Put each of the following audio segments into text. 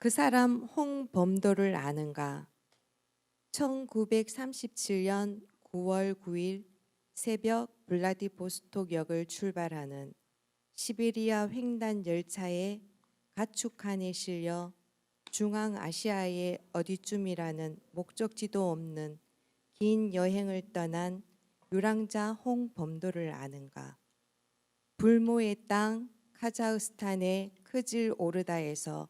그 사람 홍범도를 아는가? 1937년 9월 9일 새벽 블라디보스톡역을 출발하는 시베리아 횡단 열차의 가축칸에 실려 중앙아시아의 어디쯤이라는 목적지도 없는 긴 여행을 떠난 유랑자 홍범도를 아는가? 불모의 땅 카자흐스탄의 크질 오르다에서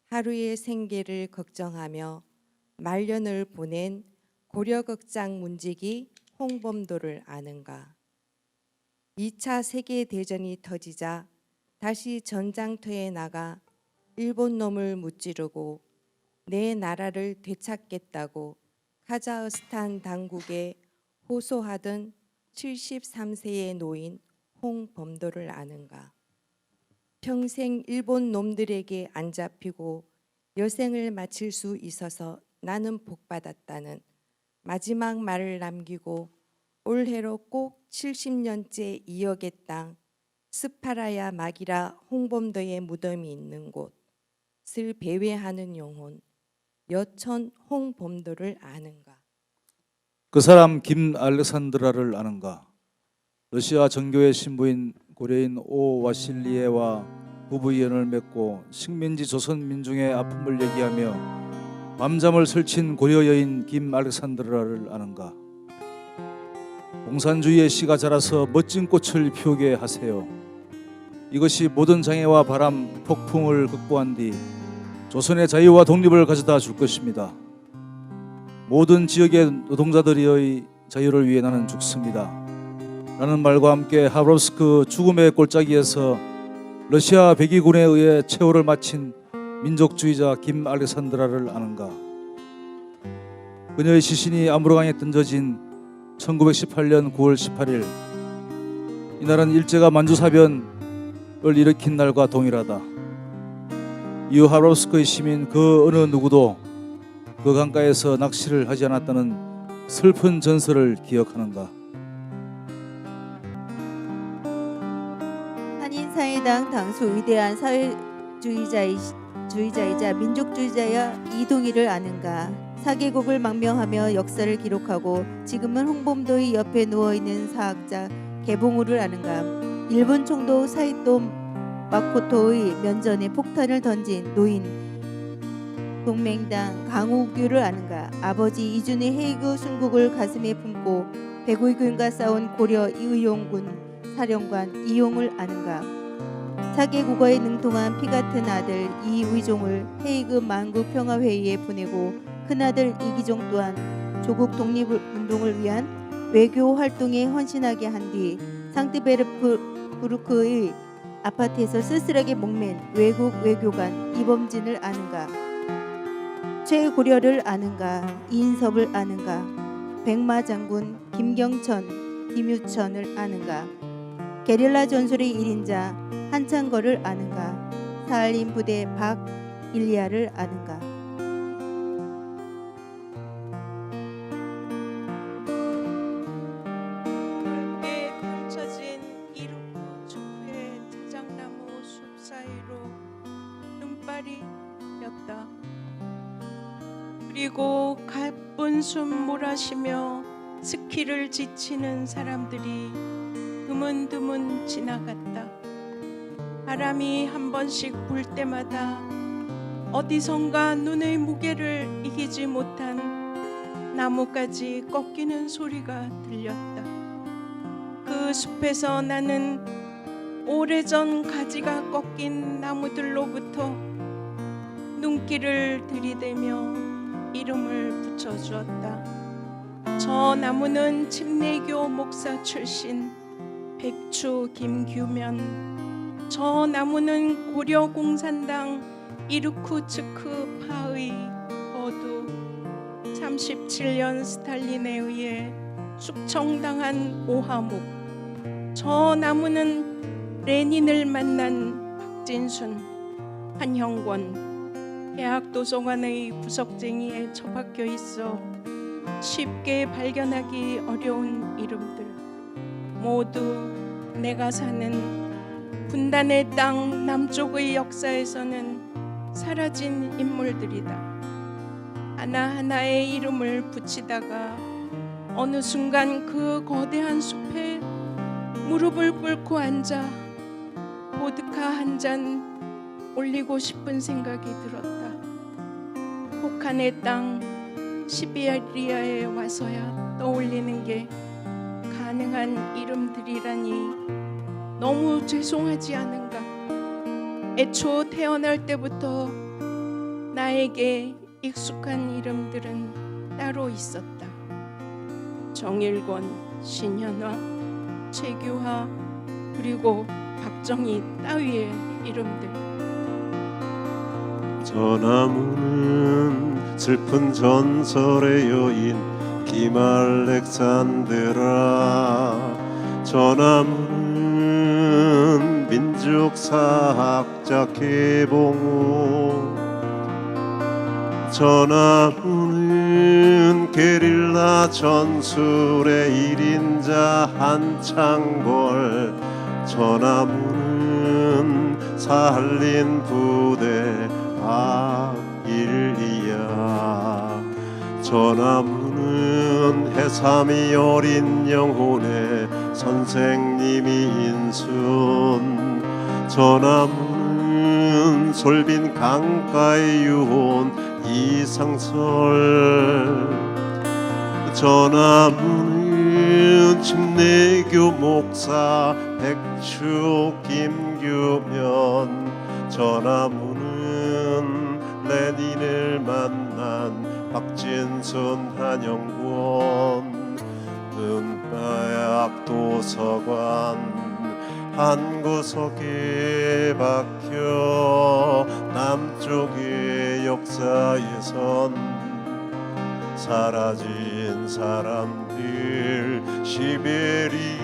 하루의 생계를 걱정하며 말년을 보낸 고려극장 문지기 홍범도를 아는가? 2차 세계대전이 터지자 다시 전장터에 나가 일본 놈을 무찌르고 내 나라를 되찾겠다고 카자흐스탄 당국에 호소하던 73세의 노인 홍범도를 아는가? 평생 일본 놈들에게 안 잡히고 여생을 마칠 수 있어서 나는 복받았다는 마지막 말을 남기고 올해로 꼭 70년째 이어겠당 스파라야 마기라 홍범도의 무덤이 있는 곳을 배회하는 영혼 여천 홍범도를 아는가? 그 사람 김 알렉산드라를 아는가? 러시아 정교회 신부인 고려인 오 와실리에와 부부인연을 맺고 식민지 조선 민중의 아픔을 얘기하며 밤잠을 설친 고려 여인 김 알렉산드라를 아는가? 공산주의의 씨가 자라서 멋진 꽃을 피우게 하세요. 이것이 모든 장애와 바람, 폭풍을 극복한 뒤 조선의 자유와 독립을 가져다 줄 것입니다. 모든 지역의 노동자들의 자유를 위해 나는 죽습니다. 라는 말과 함께 하브롭스크 죽음의 골짜기에서 러시아 백의군에 의해 최후를 마친 민족주의자 김 알렉산드라를 아는가? 그녀의 시신이 아무르강에 던져진 1918년 9월 18일, 이날은 일제가 만주사변을 일으킨 날과 동일하다. 이후 하브롭스크의 시민 그 어느 누구도 그 강가에서 낚시를 하지 않았다는 슬픈 전설을 기억하는가? 한인사회당 당수 위대한 사회주의자이자 민족주의자야 이동희를 아는가? 4개국을 망명하며 역사를 기록하고 지금은 홍범도의 옆에 누워있는 사학자 개봉우를 아는가? 일본 총독 사이토 마코토의 면전에 폭탄을 던진 노인 동맹당 강우규를 아는가? 아버지 이준의 헤이그 순국을 가슴에 품고 백의군과 싸운 고려 이의용군 사령관 이용을 아는가? 사개 국어에 능통한 피같은 아들 이의종을 헤이그 만국평화회의에 보내고 큰아들 이기종 또한 조국 독립운동을 위한 외교 활동에 헌신하게 한 뒤 상트베르크의 아파트에서 쓸쓸하게 목맨 외국 외교관 이범진을 아는가? 최고려를 아는가? 이인섭을 아는가? 백마장군 김경천, 김유천을 아는가? 게릴라 전술의 1인자 한창거를 아는가? 사할린 부대 박일리아를 아는가? 붉게 펼쳐진 이루크 숲의 자작나무 숲 사이로 눈발이 였다. 그리고 가쁜 숨 몰아쉬며 스키를 지치는 사람들이 드문드문 지나갔다. 바람이 한 번씩 불 때마다 어디선가 눈의 무게를 이기지 못한 나뭇가지 꺾이는 소리가 들렸다. 그 숲에서 나는 오래전 가지가 꺾인 나무들로부터 눈길을 들이대며 이름을 붙여주었다. 저 나무는 침례교 목사 출신 백추 김규면, 저 나무는 고려공산당 이르쿠츠크 파의 거두, 37년 스탈린에 의해 숙청당한 오하묵, 저 나무는 레닌을 만난 박진순, 한형권, 대학 도서관의 구석쟁이에 처박혀 있어 쉽게 발견하기 어려운 이름들, 모두 내가 사는 분단의 땅 남쪽의 역사에서는 사라진 인물들이다. 하나하나의 이름을 붙이다가 어느 순간 그 거대한 숲에 무릎을 꿇고 앉아 보드카 한 잔 올리고 싶은 생각이 들었다. 혹한의 땅 시베리아에 와서야 떠올리는 게 가능한 이름들이라니 너무 죄송하지 않은가. 애초 태어날 때부터 나에게 익숙한 이름들은 따로 있었다. 정일권, 신현화, 최규하, 그리고 박정희 따위의 이름들. 저 나무는 슬픈 전설의 여인 김알렉산드라. 저 나무는 민족사학자 개봉우. 저 나무는 게릴라 전술의 일인자 한창걸. 저 나무는 살린 부대 박일이야. 저 나무는 해삼이 어린 영혼의 선생님이 인순. 저 나무는 솔빈 강가의 유혼 이상설. 저 나무는 침례교 목사 백추 김규면. 저 나무는 레닌을 만난 박진순 한영권. 은바약 도서관 한 구석에 박혀 남쪽의 역사에선 사라진 사람들 시베리아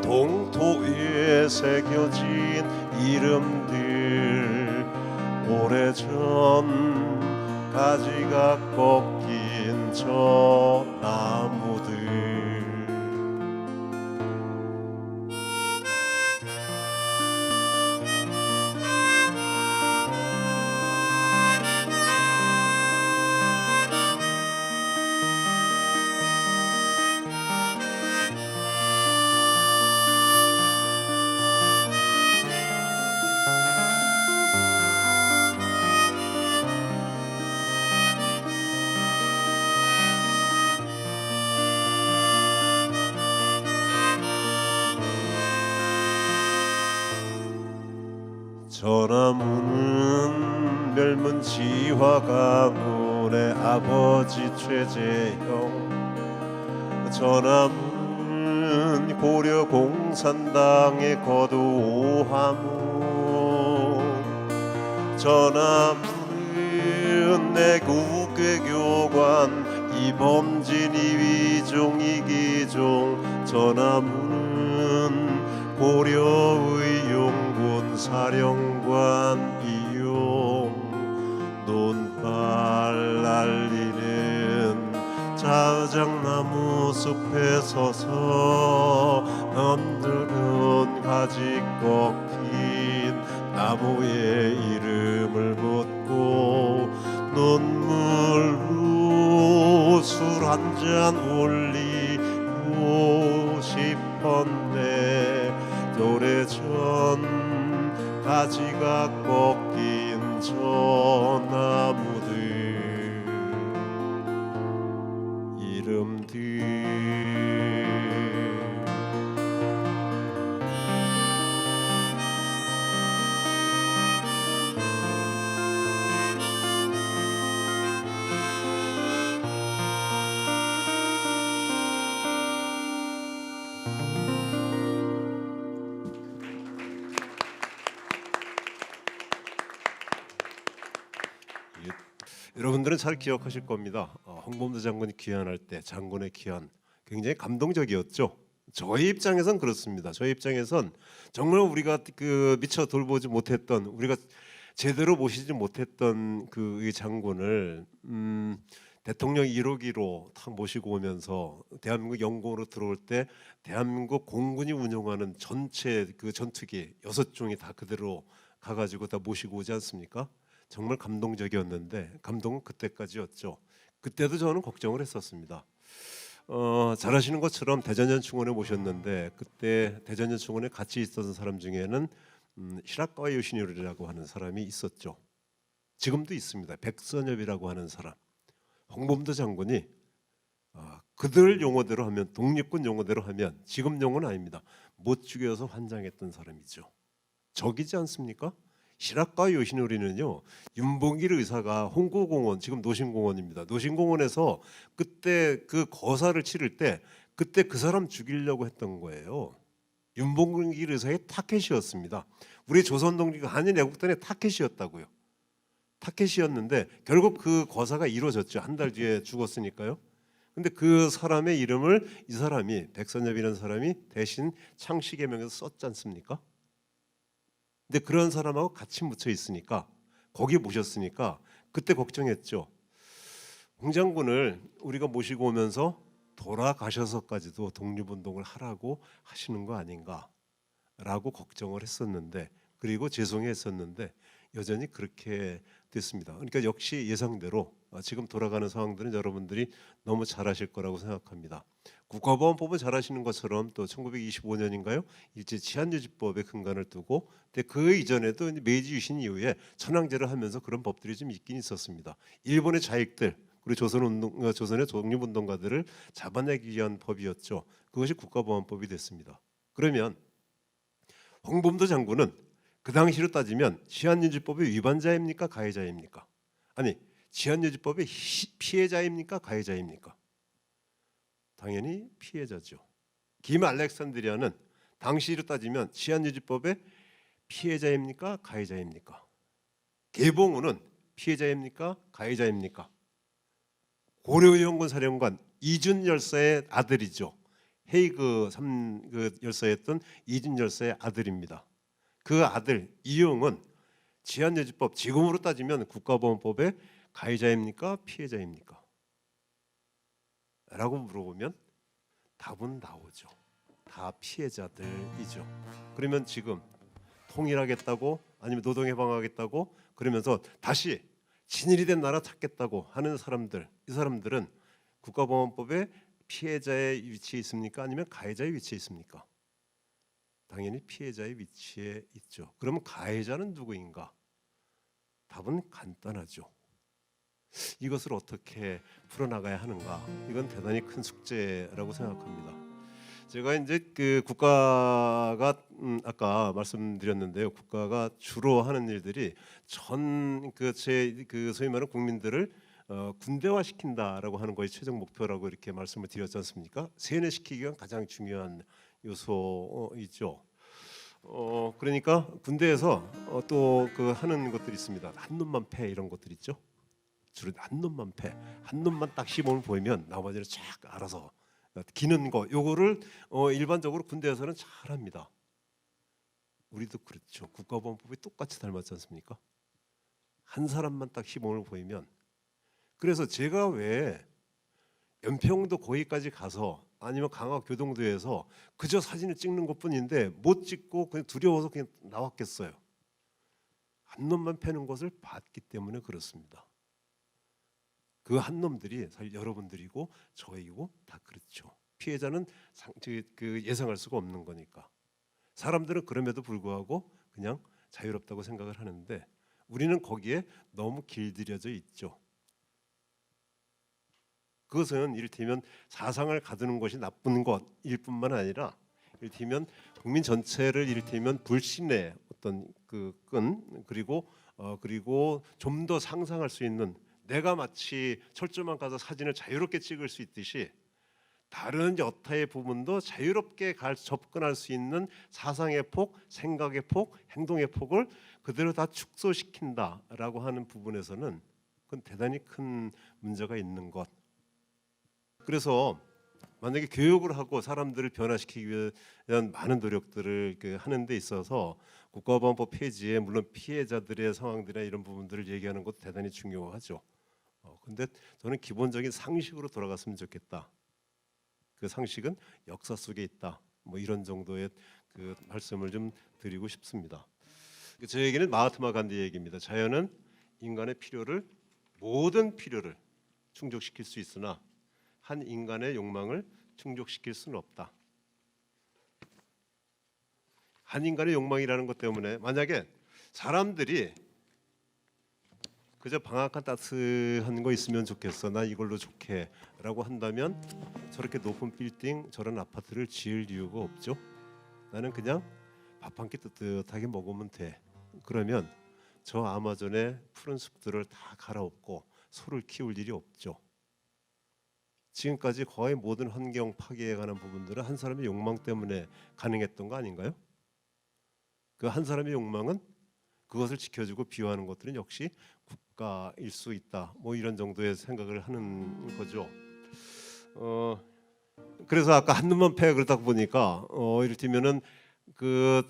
동토에 새겨진 이름들. 오래전 가지가 꺾인 저 나무들. 저 나무는 멸문지화 가문의 아버지 최재형. 저 나무는 고려 공산당의 거두 오하무. 저 나무는 내국의 교관 이범진 이위종 이기종. 저 나무는 고려의 용군 사령관 이용. 논발 날리는 자작나무 숲에 서서 남들은 가지 꺾인 나무의 이름을 묻고 눈물로 술 한 잔 올리고 싶었네. 오래전 가지가 꺾인 저 나무들 이름들. 여러분들은 잘 기억하실 겁니다. 홍범도 장군이 귀환할 때 장군의 귀환 굉장히 감동적이었죠. 저희 입장에선 그렇습니다. 저희 입장에선 정말 우리가 미처 돌보지 못했던, 우리가 제대로 모시지 못했던 그 장군을 대통령 1호기로 탁 모시고 오면서 대한민국 영공으로 들어올 때 대한민국 공군이 운영하는 전체 그 전투기 6종이 다 그대로 가가지고 다 모시고 오지 않습니까? 정말 감동적이었는데 감동은 그때까지였죠. 그때도 저는 걱정을 했었습니다. 잘 아시는 것처럼 대전연충원에 모셨는데 그때 대전연충원에 같이 있었던 사람 중에는 시라카와 요시노리라고 하는 사람이 있었죠. 지금도 있습니다. 백선엽이라고 하는 사람. 홍범도 장군이 그들 용어대로 하면, 독립군 용어대로 하면, 지금 용어는 아닙니다, 못 죽여서 환장했던 사람이죠. 적이지 않습니까? 시라카 요시노리는요, 윤봉길 의사가 홍구공원, 지금 노신공원입니다, 노신공원에서 그때 그 거사를 치를 때 그때 그 사람 죽이려고 했던 거예요. 윤봉길 의사의 타켓이었습니다. 우리 조선독립 한일 애국단의 타켓이었다고요. 타켓이었는데 결국 그 거사가 이루어졌죠. 한 달 뒤에 죽었으니까요. 근데 그 사람의 이름을 이 사람이, 백선엽이라는 사람이 대신 창씨개명에서 썼지 않습니까? 근데 그런 사람하고 같이 묻혀 있으니까, 거기 모셨으니까 그때 걱정했죠. 홍 장군을 우리가 모시고 오면서 돌아가셔서까지도 독립운동을 하라고 하시는 거 아닌가라고 걱정을 했었는데, 그리고 죄송했었는데 여전히 그렇게 됐습니다. 그러니까 역시 예상대로 지금 돌아가는 상황들은 여러분들이 너무 잘 아실 거라고 생각합니다. 국가보안법은 잘 아시는 것처럼 또 1925년인가요? 일제 치안유지법에 근간을 두고, 근데 그 이전에도 메이지 유신 이후에 천황제를 하면서 그런 법들이 좀 있긴 있었습니다. 일본의 좌익들, 그리고 조선의 독립운동가들을 잡아내기 위한 법이었죠. 그것이 국가보안법이 됐습니다. 그러면 홍범도 장군은 그 당시로 따지면 치안유지법의 위반자입니까, 가해자입니까? 아니, 치안유지법의 피해자입니까, 가해자입니까? 당연히 피해자죠. 김 알렉산드리아는 당시로 따지면 치안유지법의 피해자입니까, 가해자입니까? 개봉우는 피해자입니까, 가해자입니까? 고려의원군 사령관 이준 열사의 아들이죠. 헤이그 열사였던 이준 열사의 아들입니다. 그 아들 이용은 치안유지법, 지금으로 따지면 국가보안법의 가해자입니까, 피해자입니까? 라고 물어보면 답은 나오죠. 다 피해자들이죠. 그러면 지금 통일하겠다고, 아니면 노동해방하겠다고 그러면서 다시 친일이 된 나라 찾겠다고 하는 사람들, 이 사람들은 국가보안법의 피해자의 위치에 있습니까, 아니면 가해자의 위치에 있습니까? 당연히 피해자의 위치에 있죠. 그러면 가해자는 누구인가? 답은 간단하죠. 이것을 어떻게 풀어나가야 하는가? 이건 대단히 큰 숙제라고 생각합니다. 제가 이제 그 국가가 아까 말씀드렸는데요. 국가가 주로 하는 일들이 제 소위 말하는 국민들을 군대화 시킨다라고 하는 것이 최종 목표라고 이렇게 말씀을 드렸지 않습니까? 세뇌시키기 위한 가장 중요한 요소이죠. 그러니까 군대에서 또 그 하는 것들이 있습니다. 한 놈만 패, 이런 것들 있죠. 주로 한 놈만 패, 한 놈만 딱 시범을 보이면 나머지는 쫙 알아서 기는 거, 요거를 일반적으로 군대에서는 잘합니다. 우리도 그렇죠. 국가보안법이 똑같이 닮았지 않습니까? 한 사람만 딱 시범을 보이면. 그래서 제가 왜 연평도 거기까지 가서, 아니면 강화 교동도에서 그저 사진을 찍는 것뿐인데 못 찍고 그냥 두려워서 그냥 나왔겠어요. 한 놈만 패는 것을 봤기 때문에 그렇습니다. 그 한 놈들이 사실 여러분들이고 저이고 다 그렇죠. 피해자는 예상할 수가 없는 거니까. 사람들은 그럼에도 불구하고 그냥 자유롭다고 생각을 하는데 우리는 거기에 너무 길들여져 있죠. 그것은 이를테면 사상을 가두는 것이 나쁜 것일 뿐만 아니라, 이를테면 국민 전체를 이를테면 불신의 어떤 그 끈, 그리고 좀 더 상상할 수 있는, 내가 마치 철조망 가서 사진을 자유롭게 찍을 수 있듯이 다른 여타의 부분도 자유롭게 접근할 수 있는 사상의 폭, 생각의 폭, 행동의 폭을 그대로 다 축소시킨다라고 하는 부분에서는 그건 대단히 큰 문제가 있는 것. 그래서 만약에 교육을 하고 사람들을 변화시키기 위한 많은 노력들을 하는 데 있어서 국가보안법 폐지에 물론 피해자들의 상황들이나 이런 부분들을 얘기하는 것도 대단히 중요하죠. 근데 저는 기본적인 상식으로 돌아갔으면 좋겠다. 그 상식은 역사 속에 있다. 뭐 이런 정도의 그 말씀을 좀 드리고 싶습니다. 저 얘기는 마하트마 간디 얘기입니다. 자연은 인간의 모든 필요를 충족시킬 수 있으나 한 인간의 욕망을 충족시킬 수는 없다. 한 인간의 욕망이라는 것 때문에 만약에 사람들이 그저 방앗간 따뜻한 거 있으면 좋겠어, 나 이걸로 좋게라고 한다면 저렇게 높은 빌딩, 저런 아파트를 지을 이유가 없죠. 나는 그냥 밥 한 끼 뜨뜻하게 먹으면 돼. 그러면 저 아마존의 푸른 숲들을 다 갈아엎고 소를 키울 일이 없죠. 지금까지 거의 모든 환경 파괴에 관한 부분들은 한 사람의 욕망 때문에 가능했던 거 아닌가요? 그 한 사람의 욕망은 그것을 지켜주고 비호하는 것들은 역시 국가일 수 있다. 뭐 이런 정도의 생각을 하는 거죠. 그래서 아까 한눈만 패 그러다 보니까 이를테면은 그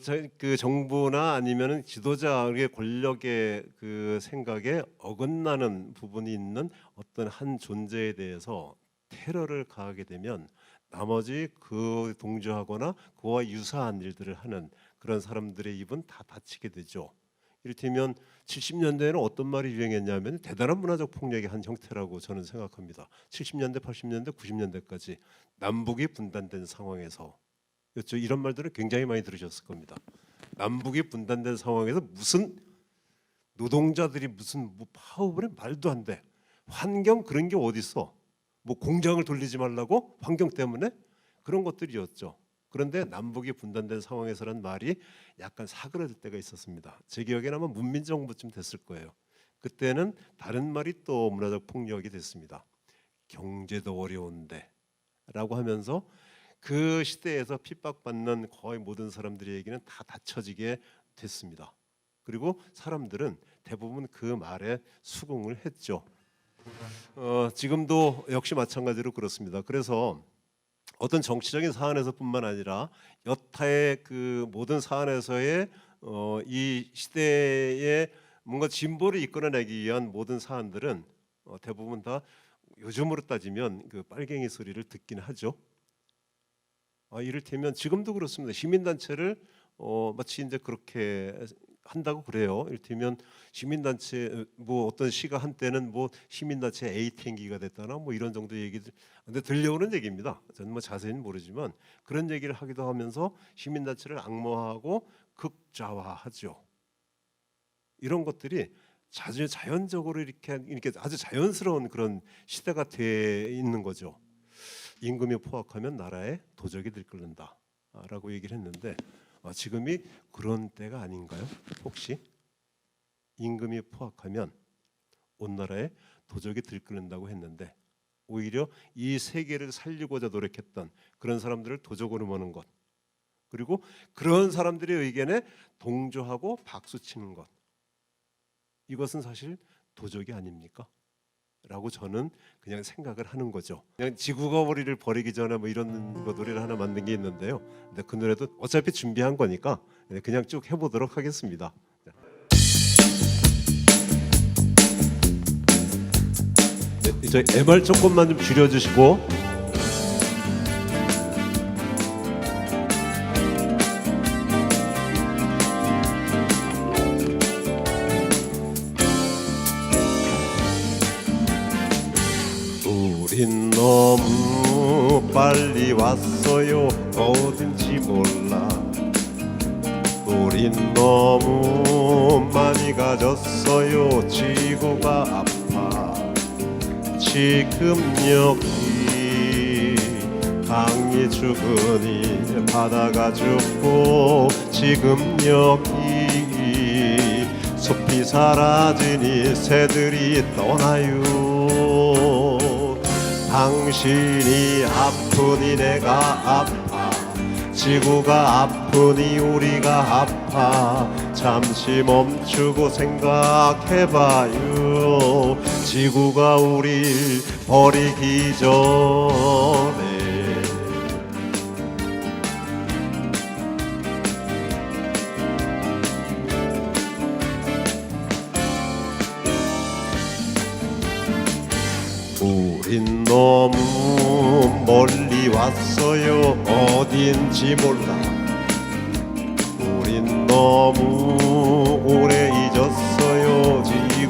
정부나 아니면은 지도자의 권력의 그 생각에 어긋나는 부분이 있는 어떤 한 존재에 대해서 테러를 가하게 되면 나머지 그 동조하거나 그와 유사한 일들을 하는 그런 사람들의 입은 다 닫히게 되죠. 이를테면 70년대에는 어떤 말이 유행했냐면 대단한 문화적 폭력의 한 형태라고 저는 생각합니다. 70년대, 80년대, 90년대까지 남북이 분단된 상황에서 이런 말들을 굉장히 많이 들으셨을 겁니다. 남북이 분단된 상황에서 무슨 노동자들이 무슨 뭐 파업을 해? 말도 안 돼. 환경 그런 게 어디 있어? 뭐 공장을 돌리지 말라고? 환경 때문에? 그런 것들이었죠. 그런데 남북이 분단된 상황에서란 말이 약간 사그라들 때가 있었습니다. 제 기억에는 아마 문민정부쯤 됐을 거예요. 그때는 다른 말이 또 문화적 폭력이 됐습니다. 경제도 어려운데 라고 하면서 그 시대에서 핍박받는 거의 모든 사람들의 얘기는 다 닫혀지게 됐습니다. 그리고 사람들은 대부분 그 말에 수긍을 했죠. 지금도 역시 마찬가지로 그렇습니다. 그래서 어떤 정치적인 사안에서뿐만 아니라 여타의 그 모든 사안에서의 이 시대에 뭔가 진보를 이끌어내기 위한 모든 사안들은 대부분 다 요즘으로 따지면 그 빨갱이 소리를 듣긴 하죠. 이를테면 지금도 그렇습니다. 시민단체를 마치 이제 그렇게 한다고 그래요. 이를테면 시민단체 뭐 어떤 시가 한때는 뭐 시민단체 에이탱기가 됐다나 뭐 이런 정도 얘기들 근데 들려오는 얘기입니다. 저는 뭐 자세히는 모르지만 그런 얘기를 하기도 하면서 시민단체를 악마하고 극좌화하죠. 이런 것들이 자연적으로 이렇게 아주 자연스러운 그런 시대가 돼 있는 거죠. 임금이 포악하면 나라에 도적이 들끓는다라고 얘기를 했는데 지금이 그런 때가 아닌가요? 혹시 임금이 포악하면 온 나라에 도적이 들끓는다고 했는데 오히려 이 세계를 살리고자 노력했던 그런 사람들을 도적으로 모는 것, 그리고 그런 사람들의 의견에 동조하고 박수치는 것, 이것은 사실 도적이 아닙니까? 라고 저는 그냥 생각을 하는 거죠. 그냥 지구가 우리를 버리기 전에 뭐 이런 거 노래를 하나 만든 게 있는데요. 근데 그 노래도 어차피 준비한 거니까 그냥 쭉 해보도록 하겠습니다. 네, 저 MR 조금만 좀 줄여주시고. 우린 너무 빨리 왔어요. 어딘지 몰라. 우린 너무 많이 가졌어요. 지구가 아파. 지금 여기 강이 죽으니 바다가 죽고, 지금 여기 숲이 사라지니 새들이 떠나요. 당신이 아프니 내가 아파. 지구가 아프니 우리가 아파. 잠시 멈추고 생각해봐요. 지구가 우릴 버리기 전에. 우린 너무 멀리 왔어요. 어딘지 몰라. 우린 너무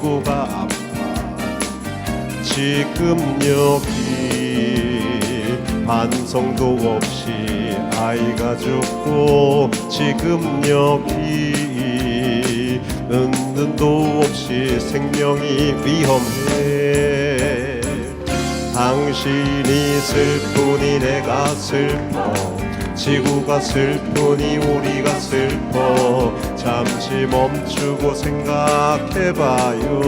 지구가 아파. 지금 여기 반성도 없이 아이가 죽고, 지금 여기 은둔도 없이 생명이 위험해. 당신이 슬프니 내가 슬퍼, 지구가 슬프니 우리가 슬퍼. 잠시 멈추고 생각해봐요.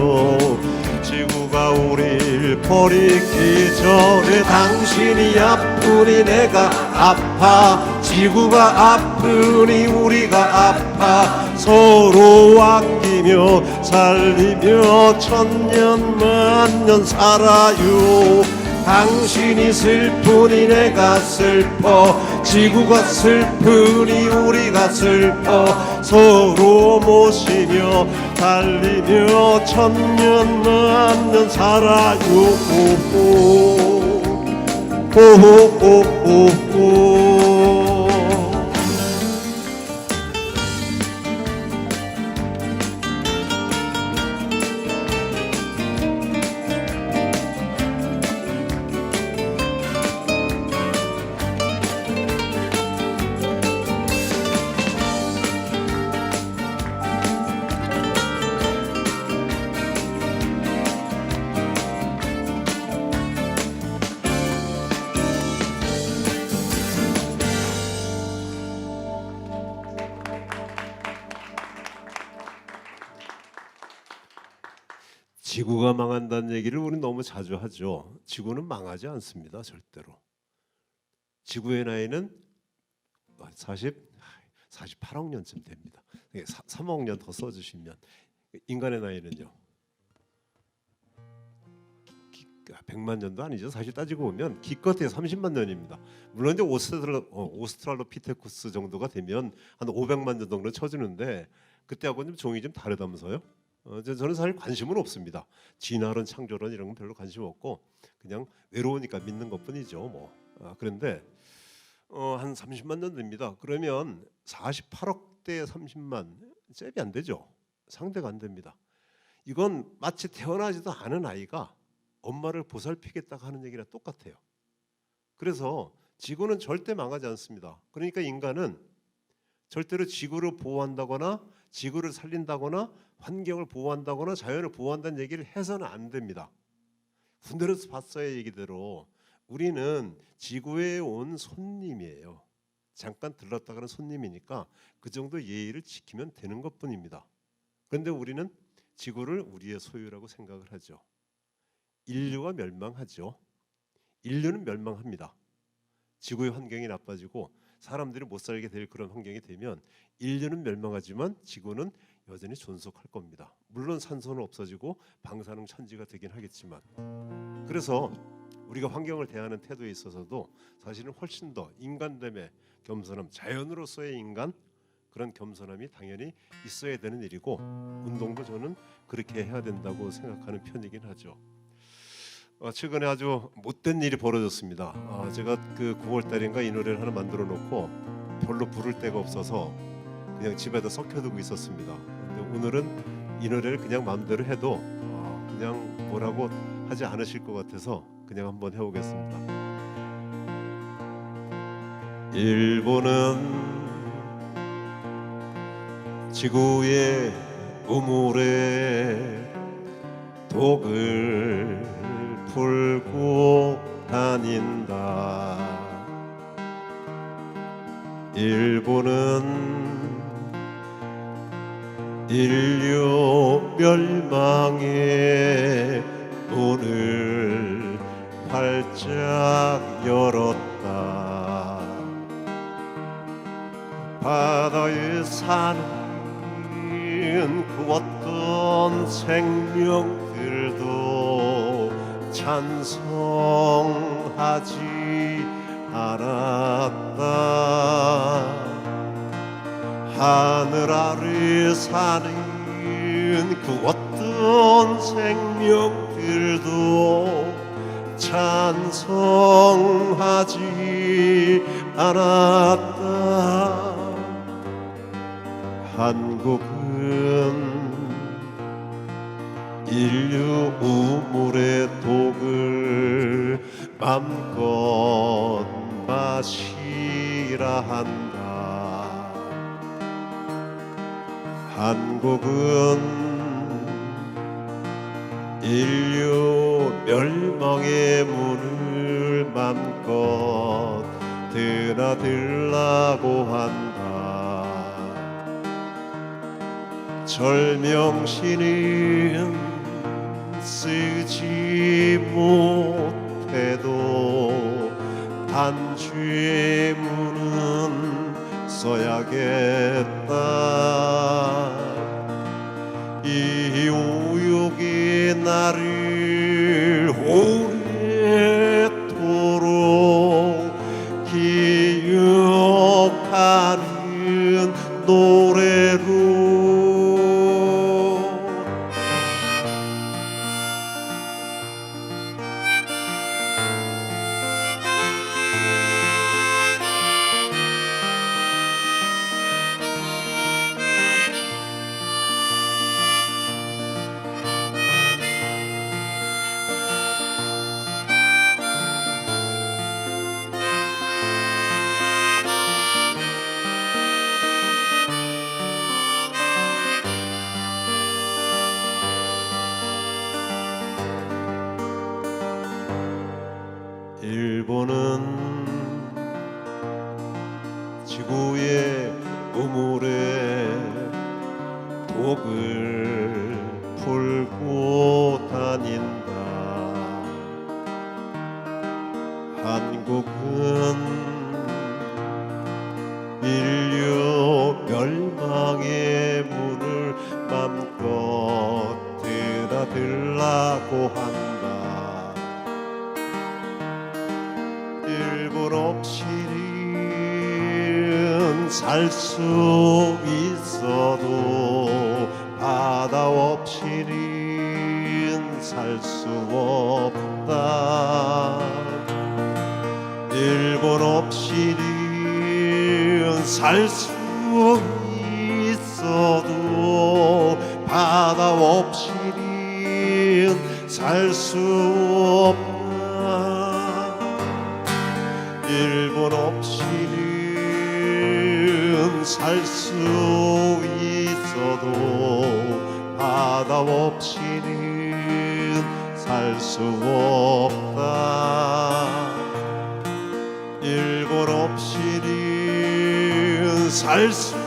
지구가 우릴 버리기 전에 당신이 아프니 내가 아파, 지구가 아프니 우리가 아파. 서로 아끼며 살리며 천년 만년 살아요. 당신이 슬프니 내가 슬퍼, 지구가 슬프니 우리가 슬퍼. 서로 모시며 달리며 천년 만년 살아요. 지구가 망한다는 얘기를 우리는 너무 자주 하죠. 지구는 망하지 않습니다. 절대로. 지구의 나이는 48억 년쯤 됩니다. 3억 년 더 써주시면 인간의 나이는요 100만 년도 아니죠. 사실 따지고 보면 기껏해 30만 년입니다. 물론 이제 오스트랄로피테쿠스 정도가 되면 한 500만 년 정도 쳐주는데 그때하고는 좀 종이 좀 다르다면서요. 저는 사실 관심은 없습니다. 진화론, 창조론 이런 건 별로 관심 없고 그냥 외로우니까 믿는 것뿐이죠. 그런데 한 30만 년 됩니다. 그러면 48억 대 30만 잽이 안 되죠. 상대가 안 됩니다. 이건 마치 태어나지도 않은 아이가 엄마를 보살피겠다고 하는 얘기랑 똑같아요. 그래서 지구는 절대 망하지 않습니다. 그러니까 인간은 절대로 지구를 보호한다거나 지구를 살린다거나 환경을 보호한다거나 자연을 보호한다는 얘기를 해서는 안 됩니다. 군대에서 봤어야 얘기대로 우리는 지구에 온 손님이에요. 잠깐 들렀다 가는 손님이니까 그 정도 예의를 지키면 되는 것뿐입니다. 그런데 우리는 지구를 우리의 소유라고 생각을 하죠. 인류가 멸망하죠. 인류는 멸망합니다. 지구의 환경이 나빠지고 사람들이 못 살게 될 그런 환경이 되면 인류는 멸망하지만 지구는 여전히 존속할 겁니다. 물론 산소는 없어지고 방사능 천지가 되긴 하겠지만, 그래서 우리가 환경을 대하는 태도에 있어서도 사실은 훨씬 더 인간됨의 겸손함, 자연으로서의 인간, 그런 겸손함이 당연히 있어야 되는 일이고 운동도 저는 그렇게 해야 된다고 생각하는 편이긴 하죠. 최근에 아주 못된 일이 벌어졌습니다. 제가 그 9월달인가 이 노래를 하나 만들어 놓고 별로 부를 데가 없어서 그냥 집에다 썩혀두고 있었습니다. 근데 오늘은 이 노래를 그냥 마음대로 해도 그냥 뭐라고 하지 않으실 것 같아서 그냥 한번 해보겠습니다. 일본은 지구의 우물에 독을 풀고 다닌다. 일본은 인류 멸망의 문을 활짝 열었다. 바다에 사는 그 어떤 생명들도 찬성하지 않았다. 하늘 아래 사는 그 어떤 생명들도 찬성하지 않았다. 한국은 인류 우물의 독을 맘껏 마시라 한다. 한국은 인류 멸망의 문을 맘껏 드나들라고 한다. 절명신은 쓰지 못해도 단죄문은 써야겠다. 이 오욕의 나를 오래도록 기억하는 노래로 일본은 지구의 우물에 독을 풀고 다닌다. 한국은 인류 멸망의 문을 맘껏 드나들라고 한다. 일본 없이는 살 수 있어도 바다 없이는 살 수 없다. 일본 없이는 살 수 있어도 바다 없이는 살 수 없다. 일본 없이는 살 수 있어도 바다 없이는 살 수 없다. 일본 없이는 살 수